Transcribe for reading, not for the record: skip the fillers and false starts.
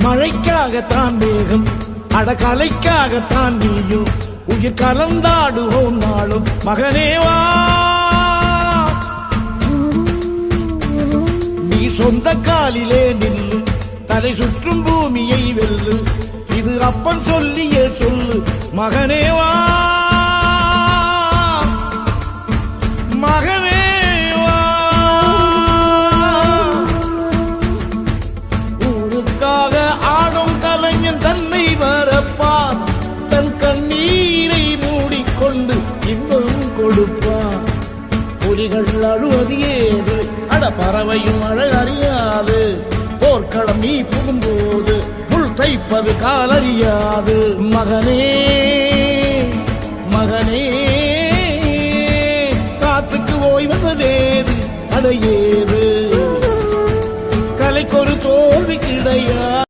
மழைக்காகத்தான் மேகம், அடகலைக்காகத்தான் நீயும். உயிர் கலந்தாடுவோம் நாளும் மகனேவா. நீ சொந்த காலிலே நில்லு, தலை சுற்றும் பூமியை வெல்லு. இது அப்பன் சொல்லிய சொல்லு மகனேவா. மகனேவா, ஊருக்காக ஆடும் கலைஞன் தன்னை வரப்பான். தன் கண்ணீரை மூடிக்கொண்டு இன்பம் கொடுப்பான். புலிகள் அழுவது ஏது, அட பறவையும் அழகறியாது. போர்க்களம் நீ புகும்போது முள் தைப்பது காலறியாது. மகனே மகனே, காத்துக்கு ஓய்வதேது, அடையேது. கலைக்கொரு தோல்வி கிடையாது.